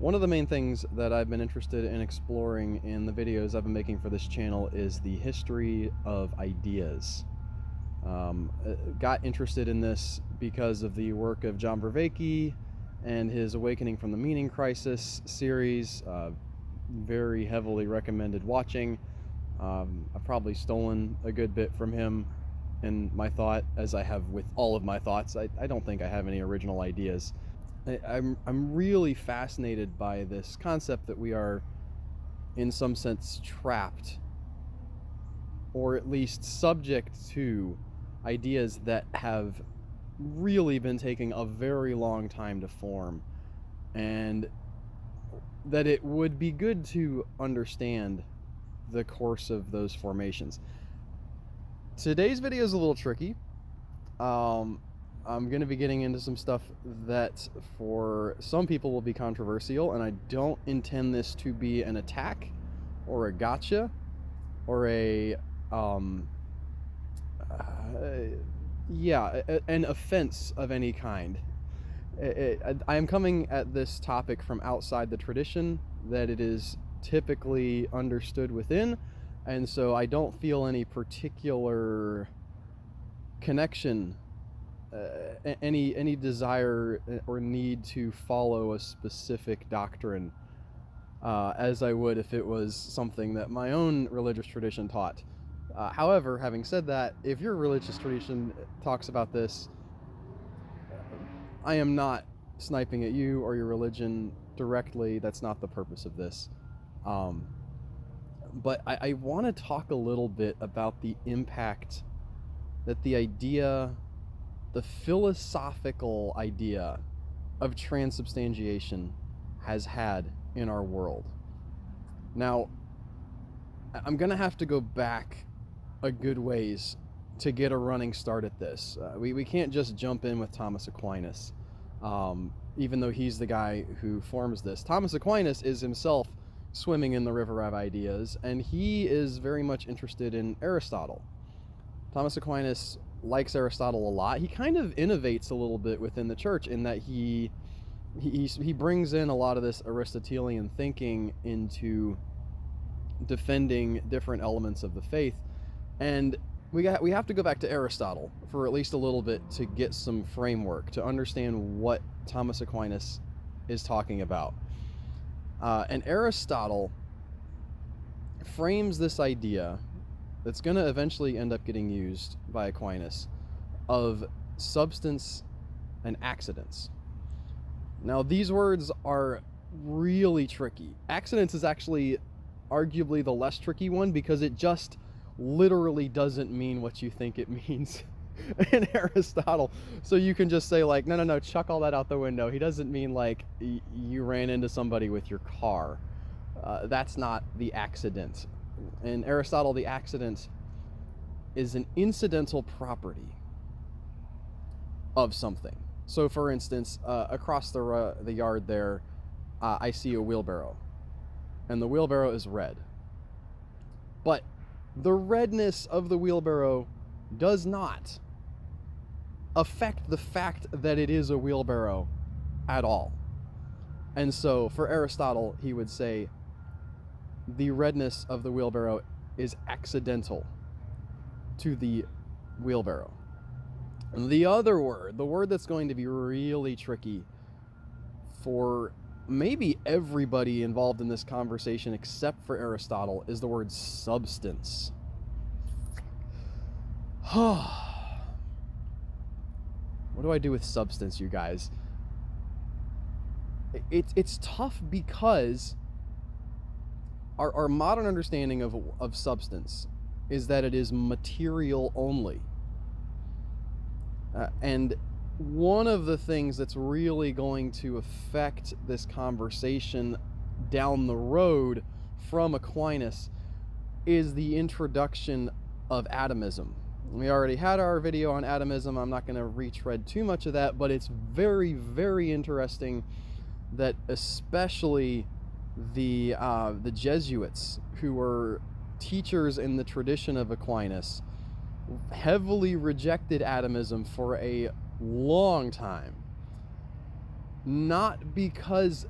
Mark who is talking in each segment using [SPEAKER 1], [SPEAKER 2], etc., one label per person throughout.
[SPEAKER 1] One of the main things that I've been interested in exploring in the videos I've been making for this channel is the history of ideas. Got interested in this because of the work of John Vervaeke and his Awakening from the Meaning Crisis series. Very heavily recommended watching. I've probably stolen a good bit from him in my thought, as I have with all of my thoughts. I don't think I have any original ideas. I'm really fascinated by this concept that we are, in some sense, trapped, or at least subject to ideas that have really been taking a very long time to form, and that it would be good to understand the course of those formations. Today's video is a little tricky. I'm going to be getting into some stuff that for some people will be controversial, and I don't intend this to be an attack or a gotcha or an offense of any kind. I am coming at this topic from outside the tradition that it is typically understood within, and so I don't feel any particular connection, any desire or need to follow a specific doctrine, as I would if it was something that my own religious tradition taught. However, having said that, if your religious tradition talks about this, I am not sniping at you or your religion directly. That's not the purpose of this. But I want to talk a little bit about the impact that the philosophical idea of transubstantiation has had in our world. Now, I'm going to have to go back a good ways to get a running start at this. We can't just jump in with Thomas Aquinas, even though he's the guy who forms this. Thomas Aquinas is himself swimming in the river of ideas, and he is very much interested in Aristotle. Thomas Aquinas likes Aristotle a lot. He kind of innovates a little bit within the church in that he brings in a lot of this Aristotelian thinking into defending different elements of the faith. And we have to go back to Aristotle for at least a little bit to get some framework to understand what Thomas Aquinas is talking about. And Aristotle frames this idea that's going to eventually end up getting used by Aquinas of substance and accidents. Now, these words are really tricky. Accidents is actually arguably the less tricky one because it just literally doesn't mean what you think it means in Aristotle. So you can just say like, no, chuck all that out the window. He doesn't mean like you ran into somebody with your car. That's not the accident. In Aristotle, the accident is an incidental property of something. So, for instance, across the yard there, I see a wheelbarrow, and the wheelbarrow is red. But the redness of the wheelbarrow does not affect the fact that it is a wheelbarrow at all. And so, for Aristotle, he would say the redness of the wheelbarrow is accidental to the wheelbarrow. And the other word, the word that's going to be really tricky for maybe everybody involved in this conversation except for Aristotle, is the word substance. What do I do with substance, you guys? It's tough because our modern understanding of substance is that it is material only. And one of the things that's really going to affect this conversation down the road from Aquinas is the introduction of atomism. We already had our video on atomism. I'm not going to retread too much of that, but it's very, very interesting that especially the Jesuits, who were teachers in the tradition of Aquinas, heavily rejected atomism for a long time. Not because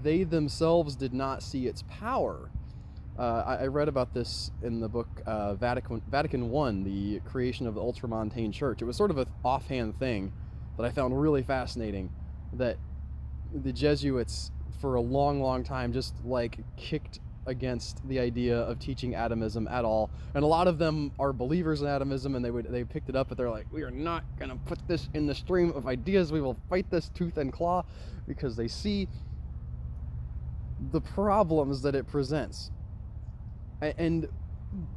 [SPEAKER 1] they themselves did not see its power. I read about this in the book Vatican I, the creation of the Ultramontane Church. It was sort of an offhand thing that I found really fascinating, that the Jesuits for a long time just like kicked against the idea of teaching atomism at all, and a lot of them are believers in atomism, and they picked it up, but they're like, we are not gonna put this in the stream of ideas, we will fight this tooth and claw, because they see the problems that it presents. And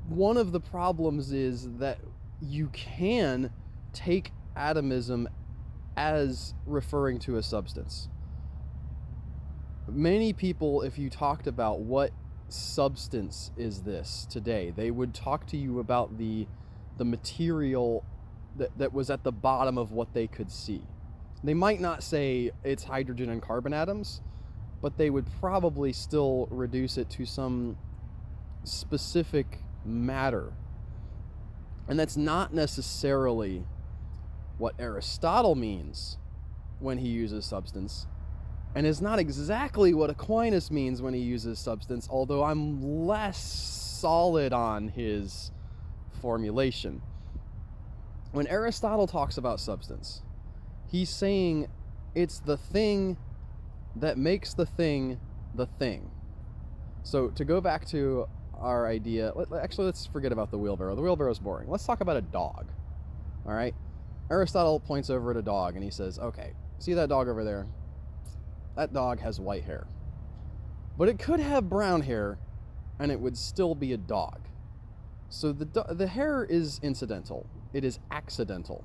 [SPEAKER 1] one of the problems is that you can take atomism as referring to a substance. Many people, if you talked about what substance is this today, they would talk to you about the material that was at the bottom of what they could see. They might not say it's hydrogen and carbon atoms, but they would probably still reduce it to some specific matter. And that's not necessarily what Aristotle means when he uses substance, and is not exactly what Aquinas means when he uses substance, although I'm less solid on his formulation. When Aristotle talks about substance, he's saying it's the thing that makes the thing the thing. So to go back to our idea, let's forget about the wheelbarrow. The wheelbarrow's boring. Let's talk about a dog. All right? Aristotle points over at a dog and he says, okay, see that dog over there? That dog has white hair. But it could have brown hair and it would still be a dog. So the hair is incidental. It is accidental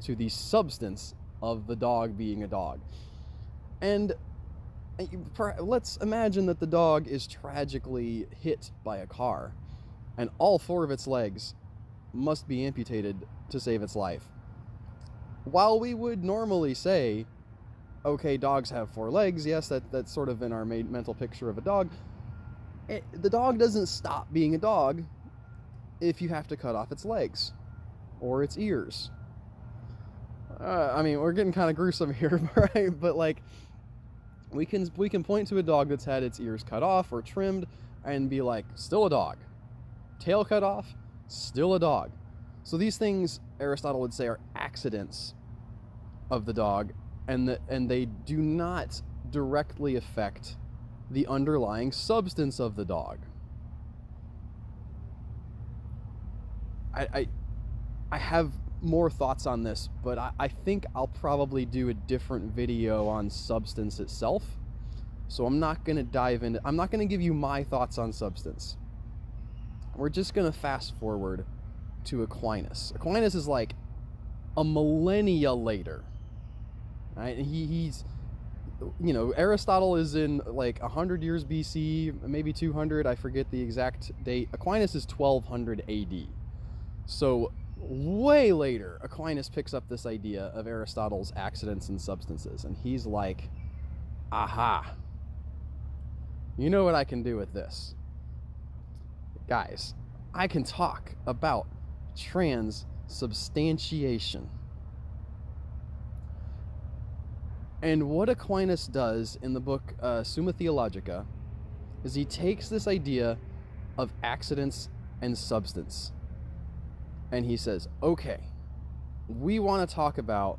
[SPEAKER 1] to the substance of the dog being a dog. And let's imagine that the dog is tragically hit by a car and all 4 of its legs must be amputated to save its life. While we would normally say, okay, dogs have 4 legs, yes, that's sort of in our mental picture of a dog, the dog doesn't stop being a dog if you have to cut off its legs or its ears. I mean, we're getting kind of gruesome here, right? But like, we can point to a dog that's had its ears cut off or trimmed and be like, still a dog. Tail cut off, still a dog. So these things, Aristotle would say, are accidents of the dog, and they do not directly affect the underlying substance of the dog. I have more thoughts on this, but I think I'll probably do a different video on substance itself. So I'm not going to dive into, I'm not going to give you my thoughts on substance. We're just going to fast forward to Aquinas. Aquinas is like a millennia later. Right? And he's, you know, Aristotle is in like 100 years BC, maybe 200, I forget the exact date. Aquinas is 1200 AD. So way later, Aquinas picks up this idea of Aristotle's accidents and substances, and he's like, aha, you know what I can do with this? Guys, I can talk about transubstantiation. And what Aquinas does in the book Summa Theologica is he takes this idea of accidents and substance, and he says, okay, we want to talk about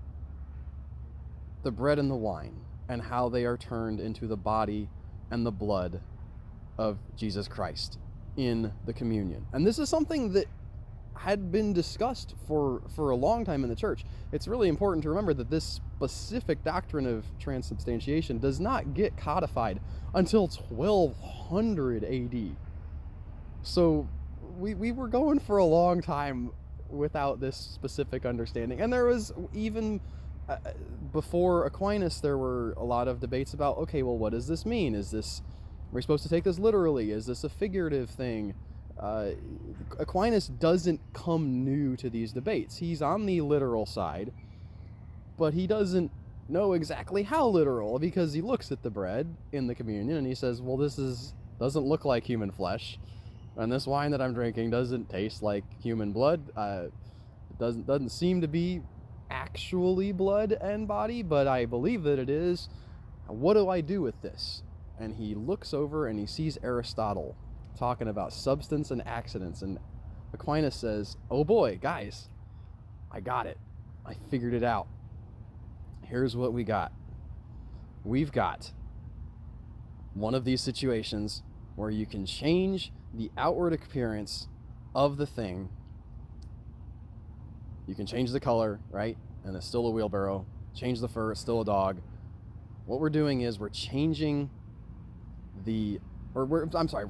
[SPEAKER 1] the bread and the wine and how they are turned into the body and the blood of Jesus Christ in the communion. And this is something that had been discussed for a long time in the church. It's really important to remember that this specific doctrine of transubstantiation does not get codified until 1200 AD. So we were going for a long time without this specific understanding. And there was even before Aquinas, there were a lot of debates about, okay, well, what does this mean? Are we supposed to take this literally? Is this a figurative thing? Aquinas doesn't come new to these debates. He's on the literal side, but he doesn't know exactly how literal, because he looks at the bread in the communion and he says, well, doesn't look like human flesh, and this wine that I'm drinking doesn't taste like human blood. It doesn't seem to be actually blood and body, but I believe that it is. What do I do with this? and he looks over and he sees Aristotle talking about substance and accidents, and Aquinas says, "Oh boy, guys, I got it. I figured it out. Here's what we got. We've got one of these situations where you can change the outward appearance of the thing. You can change the color, right? And it's still a wheelbarrow. Change the fur, it's still a dog. What we're doing is we're changing we're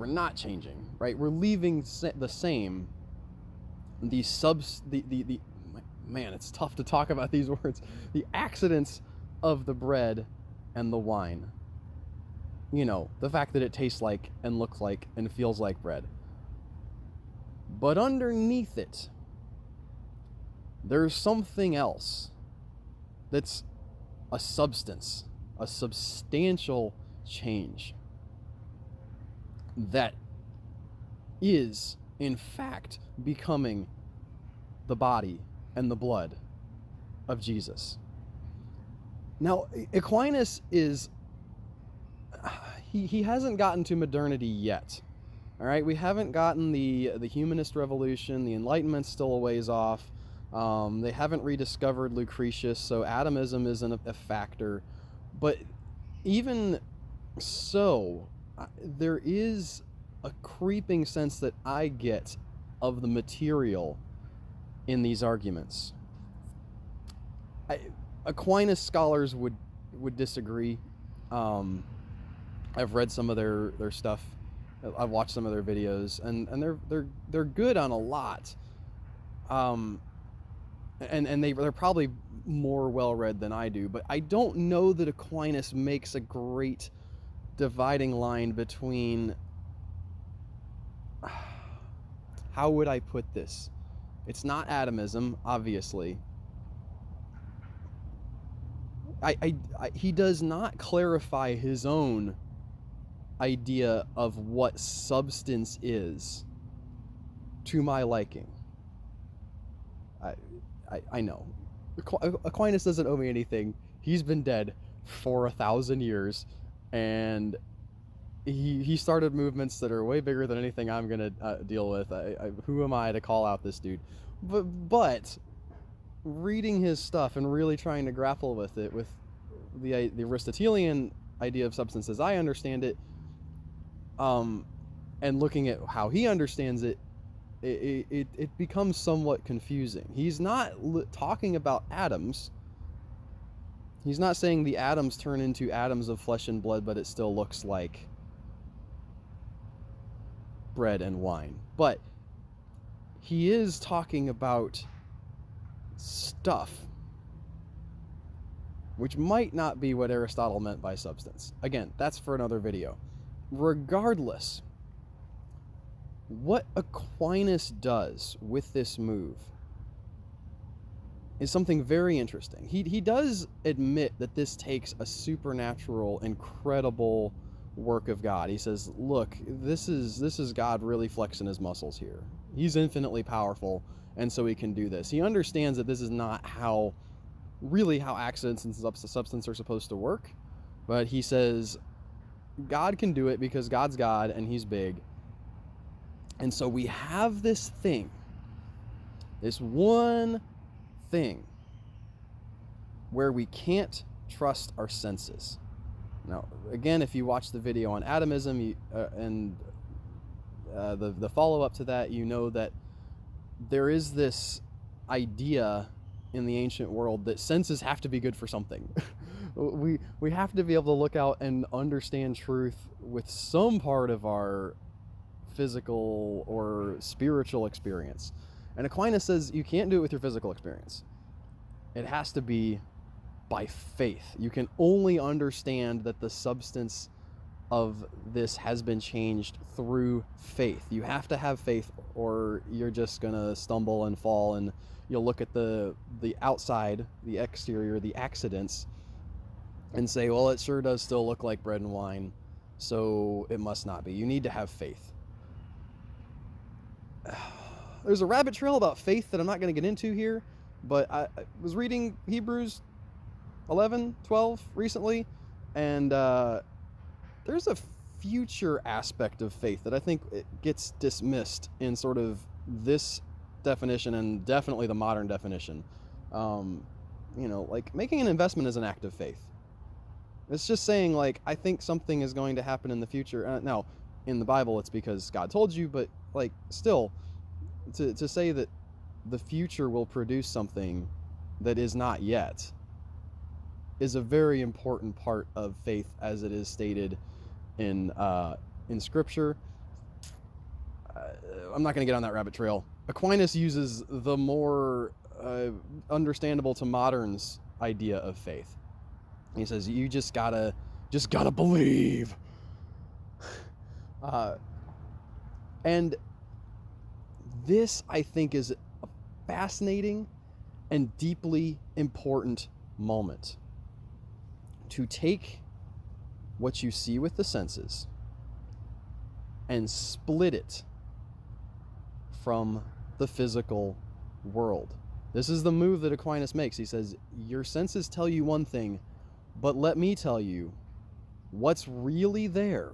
[SPEAKER 1] not changing, right? We're leaving the same. Man, it's tough to talk about these words. The accidents of the bread and the wine. You know, the fact that it tastes like and looks like and feels like bread. But underneath it, there's something else that's a substance, a substantial change that is, in fact, becoming the body and the blood of Jesus. Now, Aquinas is, he hasn't gotten to modernity yet. All right, we haven't gotten the humanist revolution. The Enlightenment's still a ways off. They haven't rediscovered Lucretius, so atomism isn't a factor. But even so, there is a creeping sense that I get of the material in these arguments. Aquinas scholars would disagree. I've read some of their stuff. I've watched some of their videos, and they're good on a lot. And they're probably more well read than I do, but I don't know that Aquinas makes a great dividing line between, how would I put this? It's not atomism, obviously. He does not clarify his own idea of what substance is to my liking. I know. Aquinas doesn't owe me anything. He's been dead for 1,000 years, and he started movements that are way bigger than anything I'm gonna deal with. Who am I to call out this dude? But reading his stuff and really trying to grapple with it, with the Aristotelian idea of substance as I understand it, and looking at how he understands it, it becomes somewhat confusing. He's not talking about atoms. He's not saying the atoms turn into atoms of flesh and blood, but it still looks like bread and wine. But he is talking about stuff, which might not be what Aristotle meant by substance. Again, that's for another video. Regardless, what Aquinas does with this move is something very interesting. He does admit that this takes a supernatural, incredible work of God. He says, look, this is God really flexing his muscles here. He's infinitely powerful, and so he can do this. He understands that this is not how accidents and substance are supposed to work, but he says God can do it because God's God and he's big. And so we have this thing, this one thing where we can't trust our senses. Now, again, if you watch the video on atomism the follow-up to that, you know that there is this idea in the ancient world that senses have to be good for something. we have to be able to look out and understand truth with some part of our physical or spiritual experience. And Aquinas says you can't do it with your physical experience. It has to be by faith. You can only understand that the substance of this has been changed through faith. You have to have faith, or you're just gonna stumble and fall, and you'll look at the outside, the exterior, the accidents, and say, well, it sure does still look like bread and wine, so it must not be. You need to have faith. There's a rabbit trail about faith that I'm not going to get into here, but I was reading Hebrews 11, 12 recently, and there's a future aspect of faith that I think it gets dismissed in sort of this definition and definitely the modern definition. Like making an investment is an act of faith. It's just saying, like, I think something is going to happen in the future. Now, in the Bible, it's because God told you, but, like, still, to say that the future will produce something that is not yet is a very important part of faith, as it is stated in Scripture. I'm not going to get on that rabbit trail. Aquinas uses the more understandable to moderns idea of faith. He says you just gotta believe. And this, I think, is a fascinating and deeply important moment to take what you see with the senses and split it from the physical world. This is the move that Aquinas makes. He says, your senses tell you one thing, but let me tell you, what's really there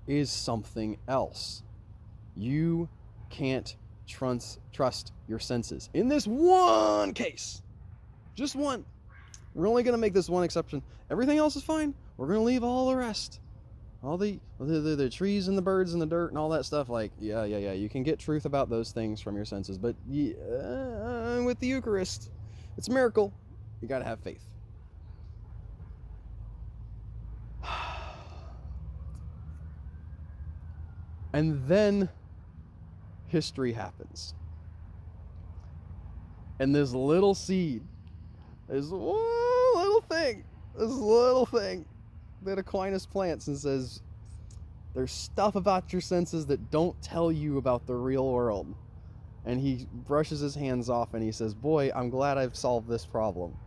[SPEAKER 1] is something else. You can't trust your senses. In this one case, just one, we're only going to make this one exception. Everything else is fine. We're going to leave all the rest. All the trees and the birds and the dirt and all that stuff, like, yeah, you can get truth about those things from your senses, but with the Eucharist, it's a miracle. You got to have faith. And then history happens. And this little seed, this little thing that Aquinas plants and says, there's stuff about your senses that don't tell you about the real world. And he brushes his hands off and he says, boy, I'm glad I've solved this problem.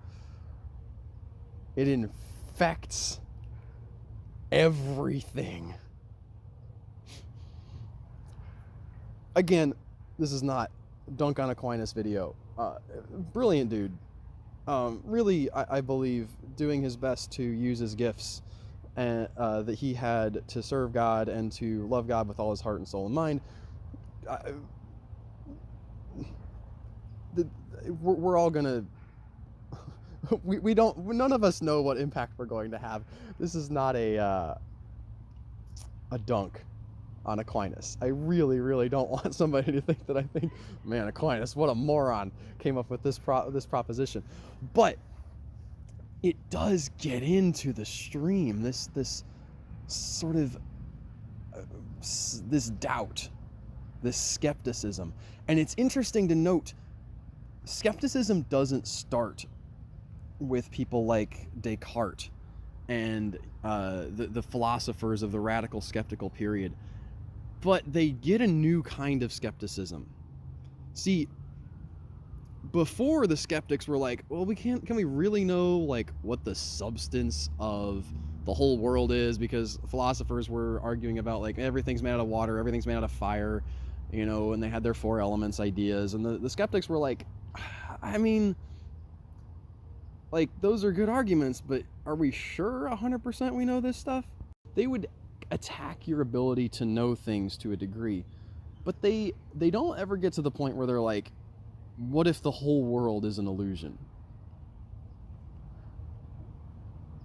[SPEAKER 1] It infects everything. Again, this is not Dunk on Aquinas video. Brilliant dude. Really, I believe, doing his best to use his gifts and that he had to serve God and to love God with all his heart and soul and mind. We're all gonna. We don't. None of us know what impact we're going to have. This is not a dunk on Aquinas. I really, really don't want somebody to think that I think, man, Aquinas, what a moron, came up with this proposition. But it does get into the stream, this sort of this doubt, this skepticism. And it's interesting to note, skepticism doesn't start with people like Descartes and the philosophers of the radical skeptical period. But they get a new kind of skepticism. See, before the skeptics were like, well, can we really know like what the substance of the whole world is? Because philosophers were arguing about like everything's made out of water, everything's made out of fire, and they had their four elements ideas. And the skeptics were like, I mean, like, those are good arguments, but are we sure 100% we know this stuff? They would attack your ability to know things to a degree, but they don't ever get to the point where they're like, what if the whole world is an illusion?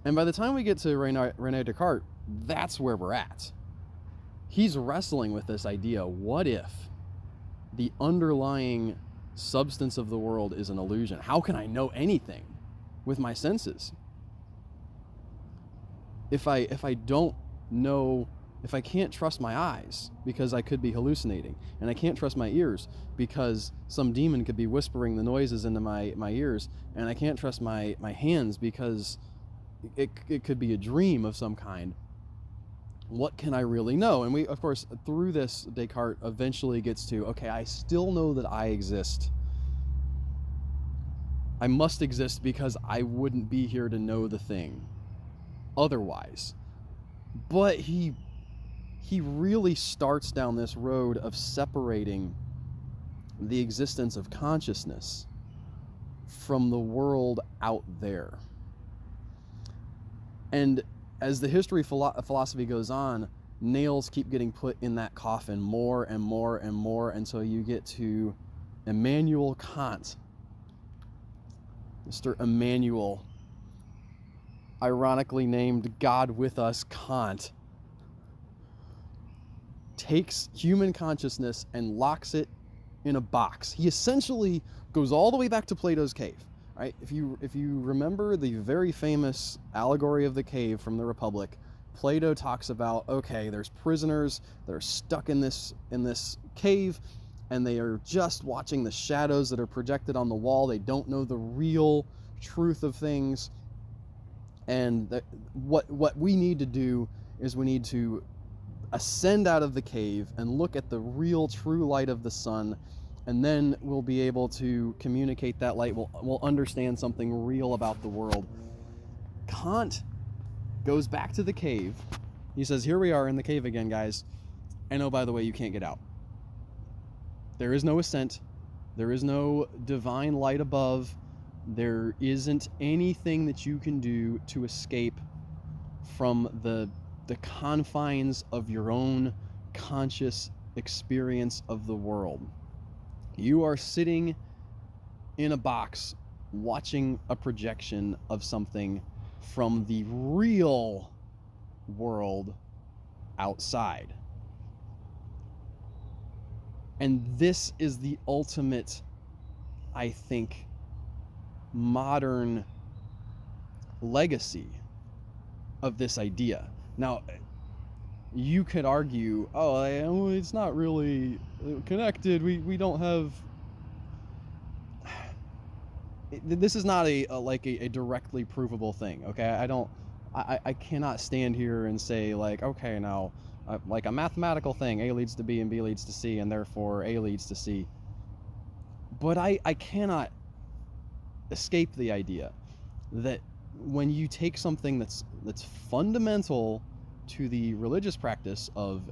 [SPEAKER 1] And by the time we get to René Descartes, that's where we're at. He's wrestling with this idea, what if the underlying substance of the world is an illusion? How can I know anything with my senses? If I don't know, if I can't trust my eyes because I could be hallucinating, and I can't trust my ears because some demon could be whispering the noises into my ears, and I can't trust my hands because it could be a dream of some kind, what can I really know? And we, of course, through this, Descartes eventually gets to, okay, I still know that I exist. I must exist because I wouldn't be here to know the thing otherwise. But he really starts down this road of separating the existence of consciousness from the world out there. And as the history of philosophy goes on, nails keep getting put in that coffin more and more and more until you get to Immanuel Kant. Mr. Immanuel, ironically named God with us Kant, takes human consciousness and locks it in a box. He essentially goes all the way back to Plato's cave, right? If you remember the very famous allegory of the cave from the Republic, Plato talks about, okay, there's prisoners that are stuck in this cave, and they are just watching the shadows that are projected on the wall. They don't know the real truth of things. And what we need to do is we need to ascend out of the cave and look at the real true light of the sun, and then we'll be able to communicate that light. We'll understand something real about the world. Kant goes back to the cave. He says, here we are in the cave again, guys. And oh, by the way, you can't get out. There is no ascent. There is no divine light above. There isn't anything that you can do to escape from the confines of your own conscious experience of the world. You are sitting in a box watching a projection of something from the real world outside. And this is the ultimate, I think, modern legacy of this idea. Now, you could argue, oh, it's not really connected. We don't have... This is not a directly provable thing, okay? I cannot stand here and say, like, okay, now, like a mathematical thing, A leads to B and B leads to C, and therefore A leads to C. But I cannot escape the idea that when you take something that's fundamental to the religious practice of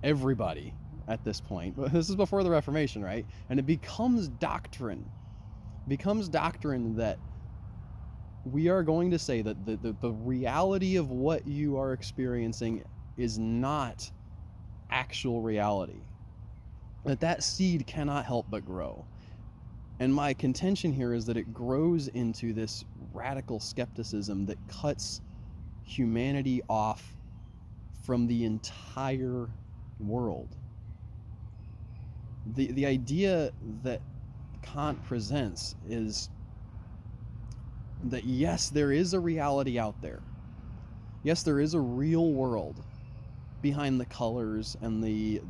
[SPEAKER 1] everybody at this point, but this is before the Reformation, right? And it becomes doctrine that we are going to say that the reality of what you are experiencing is not actual reality. That seed cannot help but grow. And my contention here is that it grows into this radical skepticism that cuts humanity off from the entire world. The idea that Kant presents is that yes, there is a reality out there. Yes, there is a real world behind the colors and the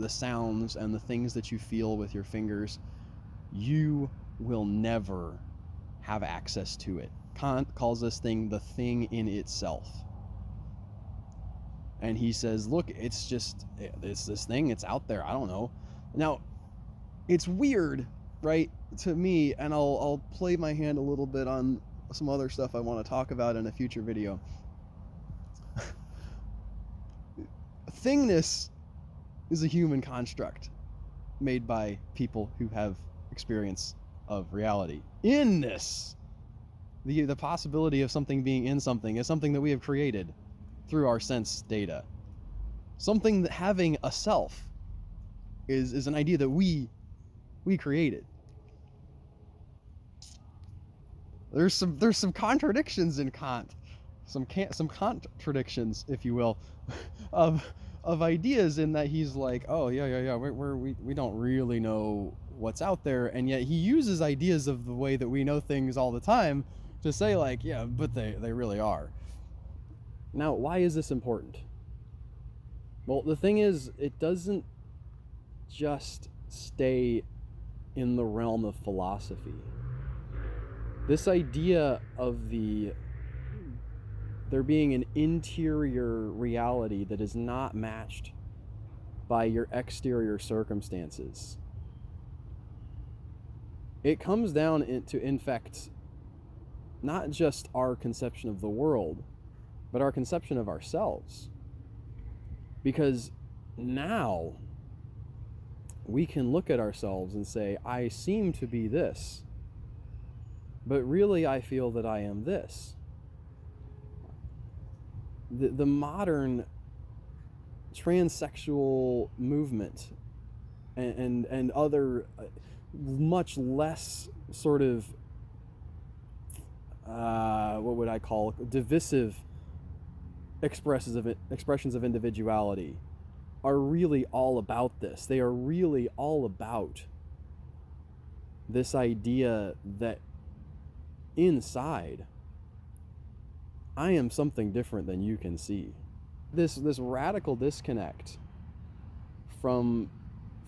[SPEAKER 1] sounds and the things that you feel with your fingers. You will never have access to it. Kant calls this thing the thing in itself. And he says, look, it's this thing, it's out there, I don't know. Now, it's weird, right, to me, and I'll play my hand a little bit on some other stuff I want to talk about in a future video. Thingness is a human construct made by people who have experience of reality. Inness, the possibility of something being in something, is something that we have created through our sense data. Something that having a self is an idea that we created. There's some contradictions in Kant, some contradictions, if you will, of ideas, in that he's like, oh yeah, we don't really know what's out there, and yet he uses ideas of the way that we know things all the time to say, like, yeah, but they really are. Now, why is this important? Well, the thing is, it doesn't just stay in the realm of philosophy. This idea of there being an interior reality that is not matched by your exterior circumstances, it comes down to infect not just our conception of the world, but our conception of ourselves. Because now we can look at ourselves and say, I seem to be this, but really I feel that I am this. the modern transsexual movement and other much less sort of what would I call divisive expressions of individuality are really all about this. They are really all about this idea that inside I am something different than you can see. This radical disconnect from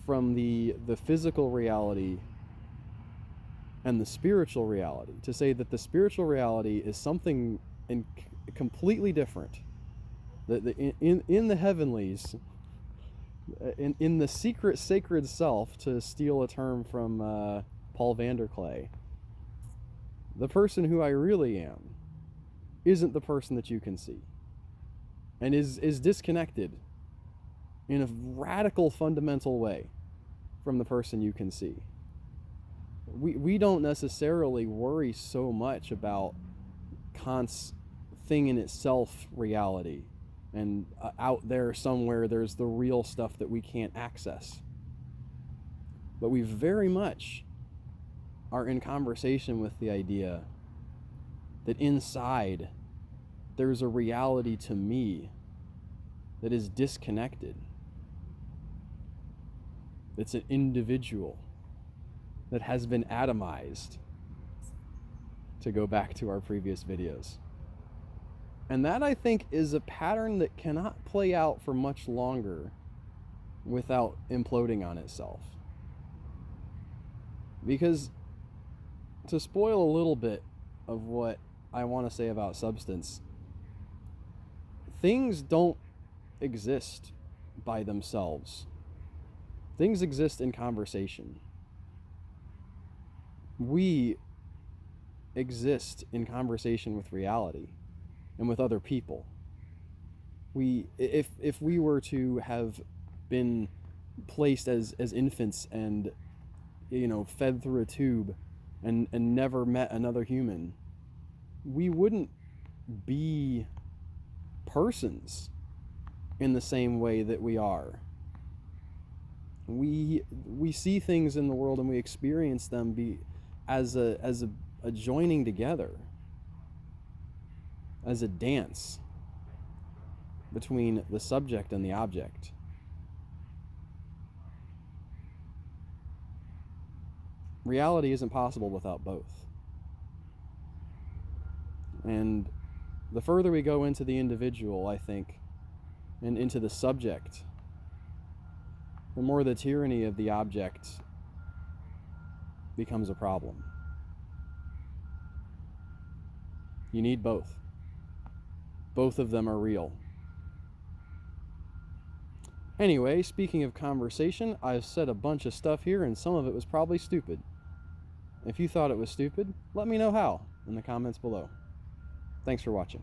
[SPEAKER 1] the physical reality and the spiritual reality, to say that the spiritual reality is something completely different, that in the heavenlies, in the secret sacred self, to steal a term from Paul Vanderklay, the person who I really am isn't the person that you can see, and is disconnected in a radical, fundamental way from the person you can see. We don't necessarily worry so much about Kant's thing in itself reality, and out there somewhere there's the real stuff that we can't access. But we very much are in conversation with the idea that inside there's a reality to me that is disconnected. It's an individual that has been atomized, to go back to our previous videos. And that, I think, is a pattern that cannot play out for much longer without imploding on itself. Because, to spoil a little bit of what I want to say about substance, things don't exist by themselves. Things exist in conversation. We exist in conversation with reality and with other people. If we were to have been placed as infants and, fed through a tube and never met another human, we wouldn't be persons in the same way that we are. We see things in the world and we experience them as a joining together, as a dance between the subject and the object. Reality isn't possible without both. And the further we go into the individual, I think, and into the subject, the more the tyranny of the object becomes a problem. You need both. Both of them are real. Anyway, speaking of conversation, I've said a bunch of stuff here, and some of it was probably stupid. If you thought it was stupid, let me know how in the comments below. Thanks for watching.